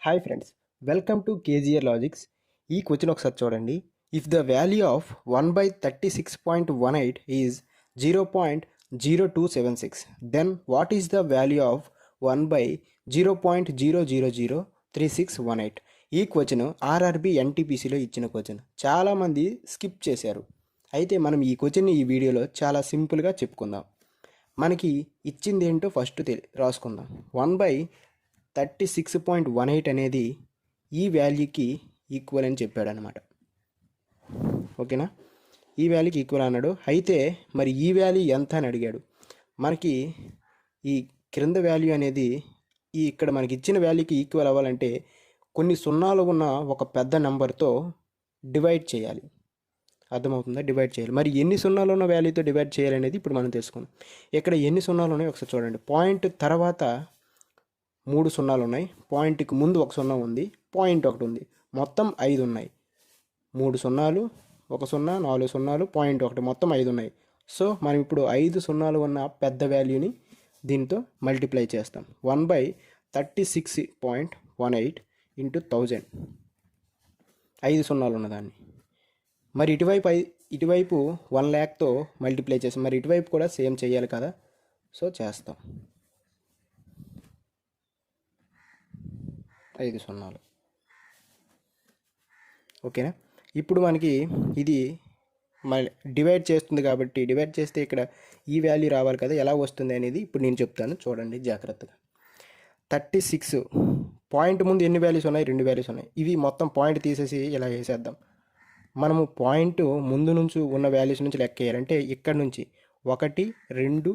Hi friends, welcome to KGR Logics. ఈ question ఒకసారి చూడండి. If the value of 1/36.18 is 0.0276, then what is the value of 1/0.0003618? ఈ question RRB ఎన్టీపీసీలో ఇచ్చిన question. చాలామంది skip చేశారు. అయితే మనం ఈ క్వశ్చన్ని ఈ వీడియోలో చాలా సింపుల్గా చెప్పుకుందాం. మనకి ఇచ్చింది ఏంటో ఫస్ట్ రాసుకుందాం. 1/36.18 అనేది ఈ వాల్యూకి ఈక్వల్ అని చెప్పాడు అనమాట. ఓకేనా, ఈ వాల్యూకి ఈక్వల్ అన్నాడు. అయితే మరి ఈ వాల్యూ ఎంత అని అడిగాడు. మనకి ఈ క్రింద వాల్యూ అనేది ఇక్కడ మనకి ఇచ్చిన వాల్యూకి ఈక్వల్ అవ్వాలంటే కొన్ని సున్నాలు ఉన్న ఒక పెద్ద నెంబర్తో డివైడ్ చేయాలి. అర్థమవుతుందా? డివైడ్ చేయాలి. మరి ఎన్ని సున్నాలు ఉన్న వాల్యూతో డివైడ్ చేయాలనేది ఇప్పుడు మనం తెలుసుకుందాం. ఇక్కడ ఎన్ని సున్నాలు ఉన్నాయో ఒకసారి చూడండి. పాయింట్ తర్వాత 3 సున్నాలు ఉన్నాయి. పాయింట్కి ముందు ఒక సున్నా ఉంది, పాయింట్ ఒకటి ఉంది. మొత్తం 5 ఉన్నాయి. 3 సున్నాలు, 1 సున్నా, 4 సున్నాలు, పాయింట్ ఒకటి, మొత్తం 5 ఉన్నాయి. సో మనం ఇప్పుడు 5 సున్నాలు ఉన్న పెద్ద వాల్యూని దీంతో మల్టిప్లై చేస్తాం. 1/36.18 ఇంటూ 1000, 5 సున్నాలు ఉన్నదాన్ని. మరి ఇటువైపు 1,00,000తో మల్టిప్లై చేస్తాం. మరి ఇటువైపు కూడా సేమ్ చేయాలి కదా. సో చేస్తాం. 5 సున్నాలు. ఓకేనా, ఇప్పుడు మనకి ఇది మళ్ళీ డివైడ్ చేస్తుంది కాబట్టి డివైడ్ చేస్తే ఇక్కడ ఈ వాల్యూ రావాలి కదా. ఎలా వస్తుంది అనేది ఇప్పుడు నేను చెప్తాను, చూడండి జాగ్రత్తగా. 36 పాయింట్ ముందు ఎన్ని వాల్యూస్ ఉన్నాయి? 2 వాల్యూస్ ఉన్నాయి. ఇవి మొత్తం పాయింట్ తీసేసి ఇలా వేసేద్దాం. మనము పాయింట్ ముందు నుంచి ఉన్న వాల్యూస్ నుంచి లెక్క వేయాలంటే ఇక్కడ నుంచి 1, 2,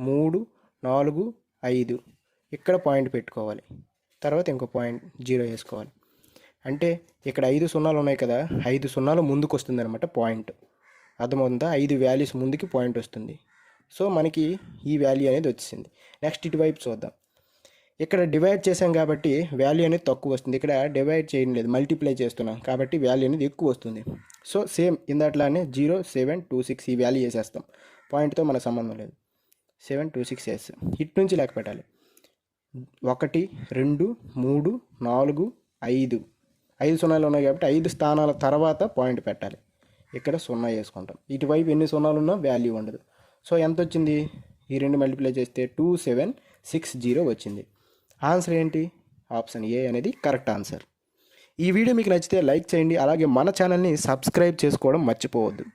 3, 4, 5 ఇక్కడ పాయింట్ పెట్టుకోవాలి. తర్వాత ఇంకో పాయింట్ 0 వేసుకోవాలి. అంటే ఇక్కడ 5 సున్నాలు ఉన్నాయి కదా, 5 సున్నాలు ముందుకు వస్తుంది అనమాట పాయింట్. అర్థమవుతుందా? 5 వాల్యూస్ ముందుకి పాయింట్ వస్తుంది. సో మనకి ఈ వాల్యూ అనేది వచ్చింది. నెక్స్ట్ ఇటువైపు చూద్దాం. ఇక్కడ డివైడ్ చేసాం కాబట్టి వాల్యూ అనేది తక్కువ వస్తుంది. ఇక్కడ డివైడ్ చేయడం లేదు, మల్టిప్లై చేస్తున్నాం కాబట్టి వాల్యూ అనేది ఎక్కువ వస్తుంది. సో సేమ్ ఇందాట్లానే 0.726 ఈ వాల్యూ వేసేస్తాం. పాయింట్తో మనకు సంబంధం లేదు. 726 వేస్తాం. ఇటు నుంచి లెక్క పెట్టాలి. 1, 2, 3, 4, 5 సున్నాలు ఉన్నాయి కాబట్టి 5 స్థానాల తర్వాత పాయింట్ పెట్టాలి. ఇక్కడ 0 వేసుకుంటాం. ఇటువైపు ఎన్ని సున్నాలు ఉన్నా వాల్యూ ఉండదు. సో ఎంత వచ్చింది? ఈ 2 మల్టిప్లై చేస్తే 2760 వచ్చింది. ఆన్సర్ ఏంటి? ఆప్షన్ ఏ అనేది కరెక్ట్ ఆన్సర్. ఈ వీడియో మీకు నచ్చితే లైక్ చేయండి. అలాగే మన ఛానల్ని సబ్స్క్రైబ్ చేసుకోవడం మర్చిపోవద్దు.